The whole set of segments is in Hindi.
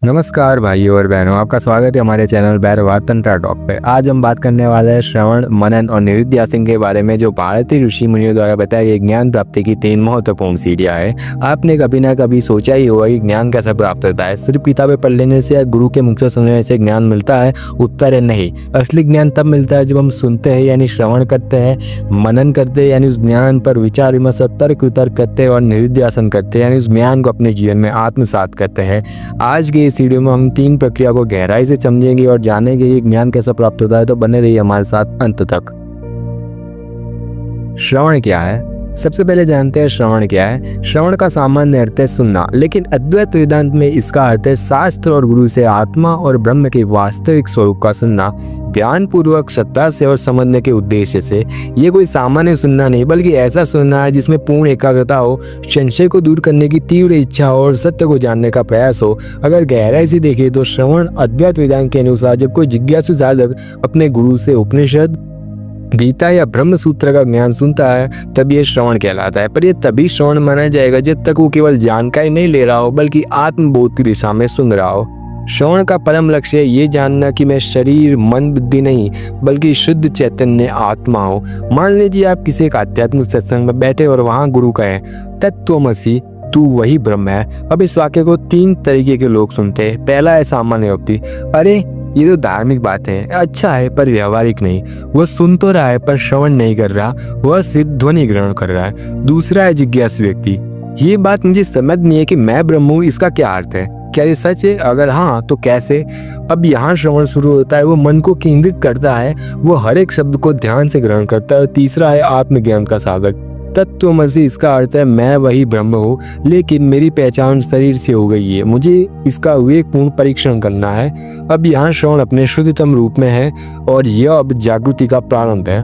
नमस्कार भाइयों और बहनों, आपका स्वागत है हमारे चैनल भैरवा तंत्रा टॉक पे। आज हम बात करने वाले हैं श्रवण, मनन और निधिध्यासन के बारे में, जो भारतीय ऋषि मुनियों द्वारा बताई गई ज्ञान प्राप्ति की 3 महत्वपूर्ण सीढ़ियां है। आपने कभी ना कभी सोचा ही होगा कि ज्ञान कैसे प्राप्त होता है। सिर्फ किताबें पढ़ लेने से या गुरु के मुख से सुनने से ज्ञान मिलता है? उत्तर है नहीं। असली ज्ञान तब मिलता है जब हम सुनते हैं यानी श्रवण करते हैं, मनन करते हैं यानी उस ज्ञान पर विचार विमर्श और तर्क वितर्क करते हैं, और निधिध्यासन करते हैं यानी उस ज्ञान को अपने जीवन में आत्मसात करते हैं। आज के इस वीडियो में हम 3 प्रक्रिया को गहराई से समझेंगे और जानेंगे कि ज्ञान कैसे प्राप्त होता है। तो बने रहिए हमारे साथ अंत तक। श्रवण क्या है? सबसे पहले जानते हैं श्रवण क्या है। श्रवण का सामान्य अर्थ है सुनना, लेकिन अद्वैत वेदांत में इसका अर्थ है शास्त्र और गुरु से आत्मा और ब्रह्म के वास्तविक स्वरूप का सुनना, ध्यान पूर्वक, श्रद्धा से और समझने के उद्देश्य से। ये कोई सामान्य सुनना नहीं, बल्कि ऐसा सुनना है जिसमें पूर्ण एकाग्रता हो, संशय को दूर करने की तीव्र इच्छा हो और सत्य को जानने का प्रयास हो। अगर गहराई से देखें तो श्रवण अद्वैत वेदांत के अनुसार जब कोई जिज्ञासु साधक अपने गुरु से उपनिषद, गीता या ब्रह्म सूत्र का ज्ञान सुनता है तब ये श्रवण कहलाता है। पर यह तभी श्रवण माना जाएगा जब तक वो केवल जानकारी नहीं ले रहा हो, बल्कि आत्मबोध की दिशा में सुन रहा हो। श्रवण का परम लक्ष्य है ये जानना कि मैं शरीर, मन, बुद्धि नहीं, बल्कि शुद्ध चैतन्य आत्मा हूँ। मान लीजिए आप किसी एक आध्यात्मिक सत्संग में बैठे और वहाँ गुरु कहे, तत्त्वमसि, तू वही ब्रह्म है। अब इस वाक्य को 3 तरीके के लोग सुनते हैं। पहला है सामान्य व्यक्ति, अरे ये तो धार्मिक बात है, अच्छा है पर व्यवहारिक नहीं। वह सुन तो रहा है पर श्रवण नहीं कर रहा, वह सिर्फ ध्वनि ग्रहण कर रहा है। दूसरा है जिज्ञासु व्यक्ति, ये बात मुझे समझ नहीं है कि मैं ब्रह्म हूँ, इसका क्या अर्थ है, क्या ये सच है? अगर हाँ तो कैसे? अब यहाँ श्रवण शुरू होता है। वो मन को केंद्रित करता है, वो हर एक शब्द को ध्यान से ग्रहण करता है। तीसरा है आत्मज्ञान का सागर, तत्त्वमसि, इसका अर्थ है मैं वही ब्रह्म हूँ, लेकिन मेरी पहचान शरीर से हो गई है, मुझे इसका विवेकपूर्ण परीक्षण करना है। अब यहाँ श्रवण अपने शुद्धतम रूप में है और यह अब जागृति का प्रारंभ है।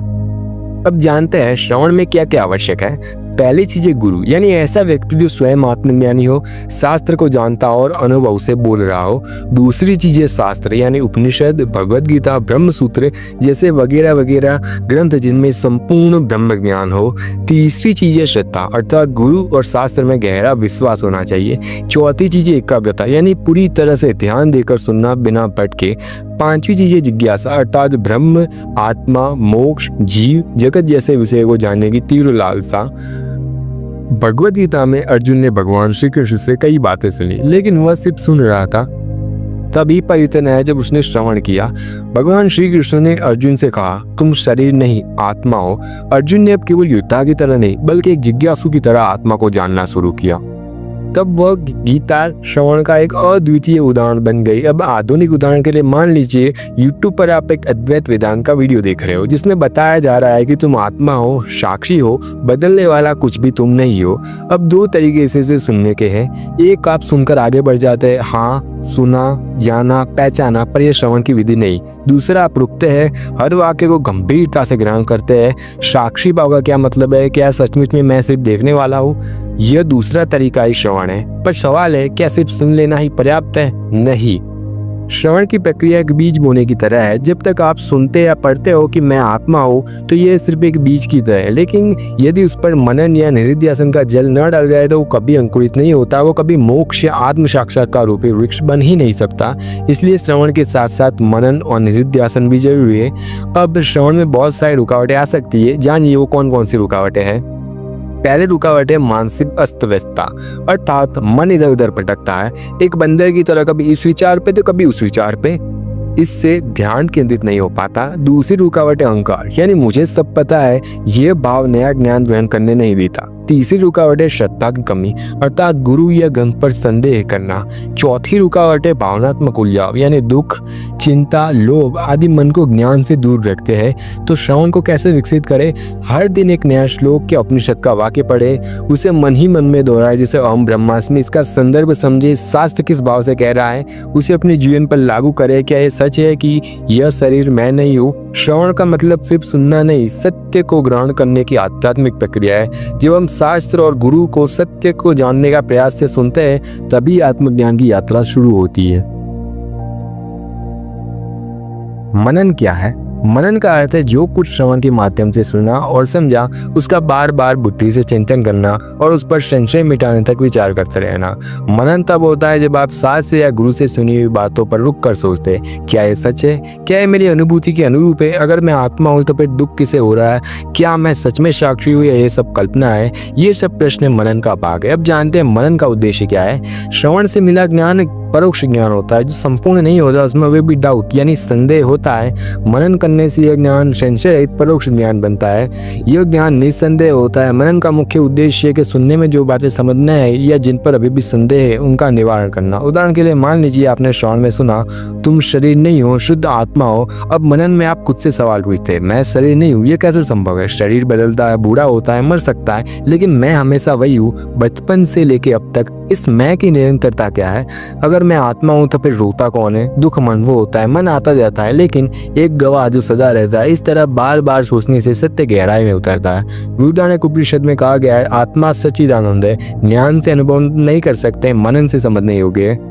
अब जानते हैं श्रवण में क्या क्या आवश्यक है। पहली चीज है गुरु, यानी ऐसा व्यक्ति जो स्वयं आत्मज्ञानी हो, शास्त्र को जानता और अनुभव से बोल रहा हो। दूसरी चीज है शास्त्र, यानी उपनिषद, भगवद गीता, ब्रह्म सूत्र जैसे वगैरह वगैरह ग्रंथ जिनमें संपूर्ण ब्रह्म ज्ञान हो। तीसरी चीज है श्रद्धा, अर्थात गुरु और शास्त्र में गहरा विश्वास होना चाहिए। चौथी चीज है एकाग्रता, यानी पूरी तरह से ध्यान देकर सुनना बिना भटके। 5वीं चीज है जिज्ञासा, अर्थात ब्रह्म, आत्मा, मोक्ष, जीव, जगत जैसे विषय को जानने की तीव्र लालसा। भगवद गीता में अर्जुन ने भगवान श्री कृष्ण से कई बातें सुनी, लेकिन वह सिर्फ सुन रहा था। तभी परिवर्तन आया जब उसने श्रवण किया। भगवान श्री कृष्ण ने अर्जुन से कहा, तुम शरीर नहीं आत्मा हो। अर्जुन ने अब केवल योद्धा की तरह नहीं, बल्कि एक जिज्ञासु की तरह आत्मा को जानना शुरू किया। तब वह गीता श्रवण का एक अद्वितीय उदाहरण बन गई। अब आधुनिक उदाहरण के लिए मान लीजिए YouTube पर आप एक अद्वैत वेदांत का वीडियो देख रहे हो, जिसमें बताया जा रहा है कि तुम आत्मा हो, साक्षी हो, बदलने वाला कुछ भी तुम नहीं हो। अब 2 तरीके से सुनने के हैं। एक, आप सुनकर आगे बढ़ जाते हैं, हाँ सुना, जाना, पहचाना, पर यह श्रवण की विधि नहीं। दूसरा, आप रुकते हैं, हर वाक्य को गंभीरता से ग्रहण करते हैं। साक्षी भाव का क्या मतलब है? क्या सचमुच में मैं सिर्फ देखने वाला हूँ? यह दूसरा तरीका ही श्रवण है। पर सवाल है, क्या सिर्फ सुन लेना ही पर्याप्त है? नहीं। श्रवण की प्रक्रिया एक बीज बोने की तरह है। जब तक आप सुनते या पढ़ते हो कि मैं आत्मा हूँ, तो यह सिर्फ एक बीज की तरह है। लेकिन यदि उस पर मनन या निधिध्यासन का जल न डाल जाए तो वो कभी अंकुरित नहीं होता, वो कभी मोक्ष या आत्म साक्षात्कार रूपी वृक्ष बन ही नहीं सकता। इसलिए श्रवण के साथ साथ मनन और निधिध्यासन भी जरूरी है। अब श्रवण में बहुत सारी रुकावटें आ सकती है, जानिए वो कौन कौन सी रुकावटें हैं। पहले रुकावट है मानसिक अस्त व्यस्तता, अर्थात मन इधर उधर भटकता है, एक बंदर की तरह कभी इस विचार पे तो कभी उस विचार पे, इससे ध्यान केंद्रित नहीं हो पाता। दूसरी रुकावट है अहंकार, यानी मुझे सब पता है, ये भाव नया ज्ञान ग्रहण करने नहीं देता। तीसरी रुकावट है श्रद्धा की कमी, अर्थात गुरु या ग्रंथ पर संदेह करना। चौथी रुकावट है भावनात्मक उलझाव, यानी दुख, चिंता, लोभ आदि मन को ज्ञान से दूर रखते हैं। तो श्रवण को कैसे विकसित करें? हर दिन एक नया श्लोक या उपनिषद का वाक्य पढ़े, उसे मन ही मन में दोहराए, जैसे अहम ब्रह्मास्मि। इसका संदर्भ समझे, शास्त्र किस भाव से कह रहा है, उसे अपने जीवन पर लागू करे। क्या यह सच है कि यह शरीर मैं नहीं हूँ? श्रवण का मतलब सिर्फ सुनना नहीं, सत्य को ग्रहण करने की आध्यात्मिक प्रक्रिया है। जब हम शास्त्र और गुरु को, सत्य को जानने का प्रयास से सुनते हैं, तभी आत्मज्ञान की यात्रा शुरू होती है। मनन क्या है? मनन का अर्थ है जो कुछ श्रवण के माध्यम से सुना और समझा उसका बार बार बुद्धि से चिंतन करना और उस पर संशय मिटाने तक विचार करते रहना। मनन तब होता है जब आप शास्त्र या गुरु से सुनी हुई बातों पर रुक कर सोचते, क्या ये सच है, क्या ये मेरी अनुभूति के अनुरूप है, अगर मैं आत्मा हूँ तो फिर दुख किसे हो रहा है, क्या मैं सच में साक्षी हूँ या ये सब कल्पना है। ये सब प्रश्न मनन का भाग है। अब जानते हैं मनन का उद्देश्य क्या है। श्रवण से मिला ज्ञान परोक्ष ज्ञान होता है जो संपूर्ण नहीं होता, उसमें वे भी डाउट यानी संदेह होता है। मनन करने से यह ज्ञान संशय रहित परोक्ष ज्ञान बनता है। यह ज्ञान निसंदेह होता है। मनन का मुख्य उद्देश्य है कि सुनने में जो बातें समझना है या जिन पर अभी भी संदेह है उनका निवारण करना। उदाहरण के लिए मान लीजिए आपने श्रवण में सुना तुम शरीर नहीं हो, शुद्ध आत्मा हो। अब मनन में आप खुद से सवाल पूछते, मैं शरीर नहीं हूँ, ये कैसे संभव है। शरीर बदलता है, बूढ़ा होता है, मर सकता है, लेकिन मैं हमेशा वही हूँ। बचपन से लेके अब तक इस मैं की निरंतरता क्या है। अगर मैं आत्मा हूँ तो फिर रोता कौन है, दुख मन वो होता है, मन आता जाता है, लेकिन एक गवाह जो सदा रहता है। इस तरह बार बार सोचने से सत्य गहराई में उतरता है। बृहदारण्यक उपनिषद में कहा गया है आत्मा सच्चिदानंद है, ज्ञान से अनुभव नहीं कर सकते, मनन से समझने योग्य है।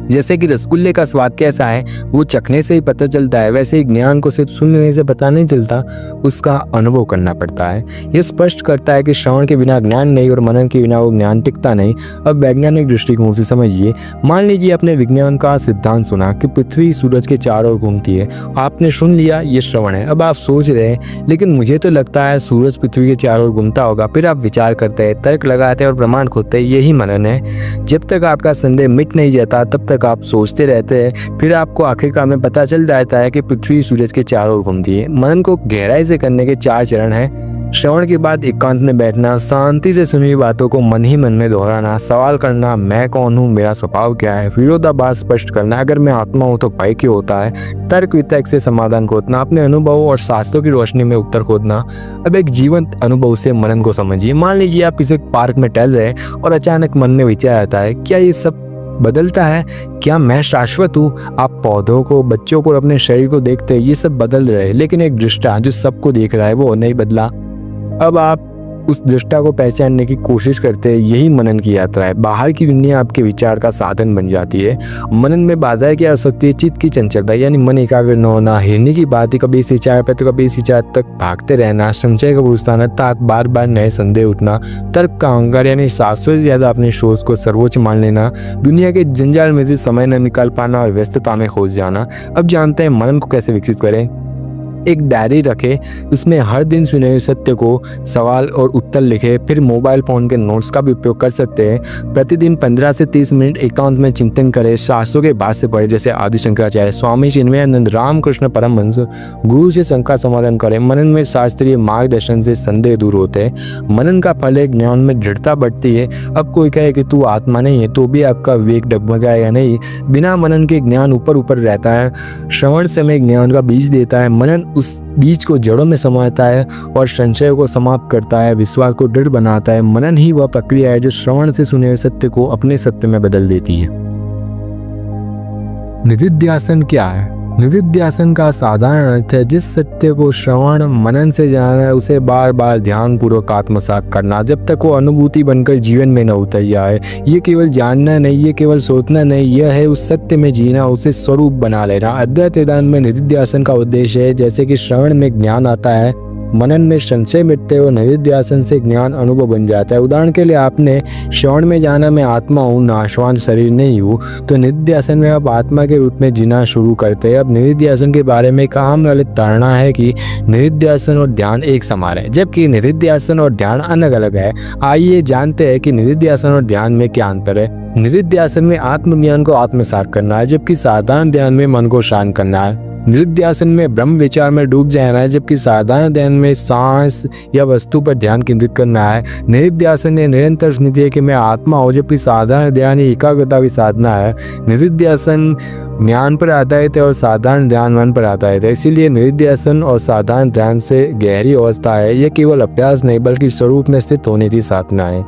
जैसे कि रसगुल्ले का स्वाद कैसा है वो चखने से ही पता चलता है, वैसे ही ज्ञान को सिर्फ सुनने से पता नहीं चलता, उसका अनुभव करना पड़ता है। यह स्पष्ट करता है कि श्रवण के बिना ज्ञान नहीं और मनन के बिना वो ज्ञान टिकता नहीं। अब वैज्ञानिक दृष्टिकोण से समझिए। मान लीजिए आपने विज्ञान का सिद्धांत सुना कि पृथ्वी सूरज के चारों ओर घूमती है। आपने सुन लिया, ये श्रवण है। अब आप सोच रहे हैं लेकिन मुझे तो लगता है सूरज पृथ्वी के चारों ओर घूमता होगा। फिर आप विचार करते हैं, तर्क लगाते हैं और प्रमाण खोजते हैं। यही मनन है। जब तक आपका संदेह मिट नहीं जाता तब तक आप सोचते रहते हैं। फिर आपको आखिरकार में पता चल जाता है कि पृथ्वी सूरज के चारों ओर घूमती है। मनन को गहराई से करने के 4 चरण हैं। श्रवण के बाद एकांत में बैठना, शांति से सुनी हुई बातों को मन ही मन में दोहराना, सवाल करना, मैं कौन हूँ, मेरा स्वभाव क्या है, विरोधाभास स्पष्ट करना, अगर मैं आत्मा हूँ तो भय क्यों होता है, तर्क वितर्क से समाधान खोजना, अपने अनुभव और शास्त्रों की रोशनी में उत्तर खोजना। अब एक जीवंत अनुभव से मनन को समझिए। मान लीजिए आप किसी पार्क में टहल रहे हैं और अचानक मन में विचार आता है, क्या ये सब बदलता है, क्या मैं शाश्वत हूँ। आप पौधों को, बच्चों को, अपने शरीर को देखते हैं, ये सब बदल रहे हैं, लेकिन एक दृष्टा जो सबको देख रहा है वो नहीं बदला। अब आप उस दृष्टा को पहचानने की कोशिश करते हैं। यही मनन की यात्रा है। बाहर की दुनिया आपके विचार का साधन बन जाती है। मनन में बाधाएं क्या हो सकती है, चित्त की चंचलता यानी मन एकाग्र न होना, हिरनी की बात ही कभी इस विचार पर तो कभी इस विचार तक भागते रहना, संशय का पुरुषाना, बार बार नए संदेह उठना, तर्क का अहंकार यानी शास्त्रों से ज्यादा अपनी सोच को सर्वोच्च मान लेना, दुनिया के जंजाल में से समय न निकाल पाना और व्यस्तता में खोज जाना। अब जानते हैं मनन को कैसे विकसित करें। एक डायरी रखें, उसमें हर दिन सुने हुए सत्य को सवाल और उत्तर लिखे। फिर मोबाइल फोन के नोट्स का भी उपयोग कर सकते हैं। प्रतिदिन 15 से 30 मिनट एकांत में चिंतन करें। शास्त्रों के भाष्य पढ़े, जैसे आदि शंकराचार्य, स्वामी चिन्मयानंद, रामकृष्ण परमहंस, गुरु से शंका समाधान करें। मनन में शास्त्रीय मार्गदर्शन से संदेह दूर होते हैं। मनन का फल है ज्ञान में दृढ़ता बढ़ती है। अब कोई कहे कि तू आत्मा नहीं है तो भी आपका विवेक डगमगाएगा नहीं। बिना मनन के ज्ञान ऊपर ऊपर रहता है। श्रवण समय ज्ञान का बीज देता है। मनन उस बीज को जड़ों में समाता है और संशय को समाप्त करता है, विश्वास को दृढ़ बनाता है। मनन ही वह प्रक्रिया है जो श्रवण से सुने हुए सत्य को अपने सत्य में बदल देती है। निधिध्यासन क्या है? निधिध्यासन का साधारण अर्थ है जिस सत्य को श्रवण मनन से जाना है उसे बार बार ध्यान पूर्वक आत्मसात करना जब तक वो अनुभूति बनकर जीवन में न उतर जाए। ये केवल जानना नहीं, ये केवल सोचना नहीं, यह है उस सत्य में जीना, उसे स्वरूप बना लेना। अद्वैत वेदांत में निधिध्यासन का उद्देश्य है जैसे कि श्रवण में ज्ञान आता है, मनन में संशय मिटते और निधिध्यासन से ज्ञान अनुभव बन जाता है। उदाहरण के लिए आपने श्रवण में जाना मैं आत्मा हूँ, नाशवान शरीर नहीं हूँ, तो निधिध्यासन में आप आत्मा के रूप में जीना शुरू करते हैं। अब निधिध्यासन के बारे में एक आम गलत धारणा है कि निधिध्यासन और ध्यान एक समान है, जबकि निधिध्यासन और ध्यान अलग अलग है। आइए जानते हैं कि निधिध्यासन और ध्यान में क्या अंतर है। निधिध्यासन में आत्मज्ञान को आत्मसात करना है, जबकि साधारण ध्यान में मन को शांत करना है। निधिध्यासन में ब्रह्म विचार में डूब जाना है, जबकि साधारण ध्यान में सांस या वस्तु पर ध्यान केंद्रित करना है। निधिध्यासन ने निरंतर स्मृति है कि मैं आत्मा हूँ, जबकि साधारण ध्यान एकाग्रता की साधना है। निधिध्यासन ज्ञान पर आधारित है और साधारण ध्यान मन पर आधारित है। इसीलिए निधिध्यासन और साधारण ध्यान से गहरी अवस्था है। यह केवल अभ्यास नहीं बल्कि स्वरूप में स्थित होने की साधना है।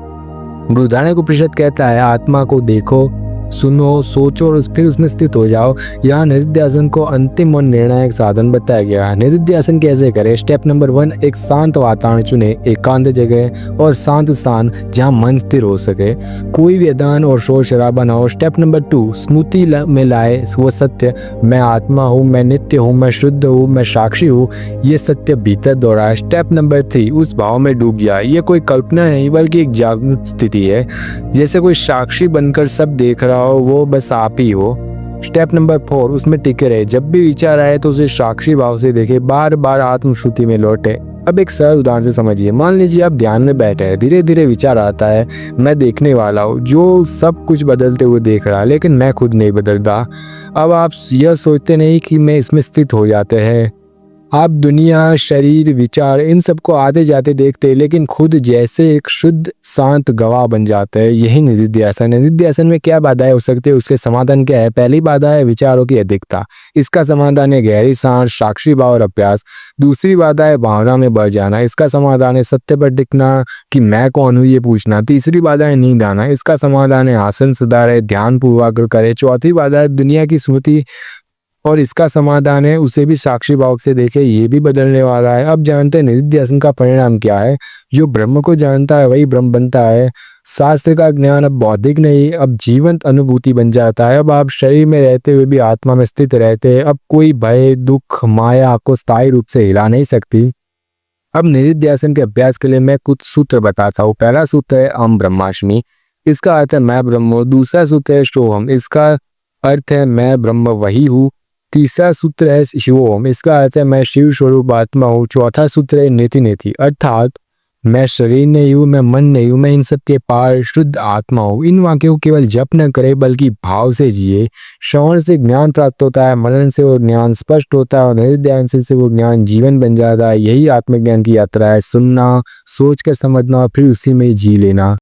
बृहदारण्यक उपनिषद कहता है आत्मा को देखो सुनो, सोचो और फिर उसमें स्थित हो जाओ। यहाँ निधिध्यासन को अंतिम और निर्णायक साधन बताया गया है। निधिध्यासन कैसे करें? स्टेप नंबर 1, एक शांत वातावरण चुने, एकांत जगह और शांत स्थान जहाँ मन स्थिर हो सके, कोई व्यवधान और शोर शराबा ना हो। स्टेप नंबर 2, स्मृति में लाए वो सत्य, मैं आत्मा हूँ, मैं नित्य हूँ, मैं शुद्ध हूँ, मैं साक्षी हूँ, ये सत्य भीतर दोहराए। स्टेप नंबर 3, उस भाव में डूब जाए। ये कोई कल्पना नहीं बल्कि एक जागरूक स्थिति है, जैसे कोई साक्षी बनकर सब देख रहा हो, वो बस आप ही हो। स्टेप नंबर 4, उसमें टिके रहे। जब भी विचार आए तो उसे साक्षी भाव से देखे, बार बार आत्मश्रुति में लौटे। अब एक सरल उदाहरण से समझिए। मान लीजिए आप ध्यान में बैठे हैं, धीरे धीरे विचार आता है, मैं देखने वाला हूँ जो सब कुछ बदलते हुए देख रहा है, लेकिन मैं खुद नहीं बदलता। अब आप यह सोचते नहीं कि मैं इसमें स्थित हो जाते हैं। आप दुनिया, शरीर, विचार इन सबको आते जाते देखते हैं, लेकिन खुद जैसे एक शुद्ध शांत गवाह बन जाते हैं। यही निधिध्यासन है। निधिध्यासन में क्या बाधाएं हो सकती है, उसके समाधान क्या है? पहली बाधा है विचारों की अधिकता। इसका समाधान है गहरी सांस, साक्षी भाव और अभ्यास। दूसरी बाधा है भावना में बढ़ जाना। इसका समाधान है सत्य पर टिकना कि मैं कौन हूँ ये पूछना। तीसरी बाधा है नींद आना। इसका समाधान है आसन सुधारे, ध्यान पूर्वक करे। चौथी बाधा है दुनिया की स्मृति, और इसका समाधान है उसे भी साक्षी भाव से देखे, ये भी बदलने वाला है। अब जानते हैं निधिध्यासन का परिणाम क्या है। जो ब्रह्म को जानता है वही ब्रह्म बनता है। शास्त्र का ज्ञान अब बौद्धिक नहीं, अब जीवंत अनुभूति बन जाता है। अब आप शरीर में रहते हुए भी आत्मा में स्थित रहते हैं। अब कोई भय, दुख, माया आपको स्थायी रूप से हिला नहीं सकती। अब निधिध्यासन के अभ्यास के लिए मैं कुछ सूत्र बताता हूँ। पहला सूत्र है अहम ब्रह्मास्मि। इसका अर्थ है मैं ब्रह्म हूँ। दूसरा सूत्र है सोहम। इसका अर्थ है मैं ब्रह्म वही हूँ। तीसरा सूत्र है शिवोम। इसका अर्थ है मैं शिव स्वरूप आत्मा हूँ। चौथा सूत्र है नेति नेति, अर्थात मैं शरीर नहीं हूँ, मैं मन नहीं हूँ, मैं इन सब के पार शुद्ध आत्मा हूँ। इन वाक्यों को केवल जप न करे बल्कि भाव से जिए। श्रवण से ज्ञान प्राप्त होता है, मनन से वो ज्ञान स्पष्ट होता है और निधिध्यासन से वो ज्ञान जीवन बन जाता है। यही आत्मज्ञान की यात्रा है। सुनना, सोच कर समझना और फिर उसी में जी लेना।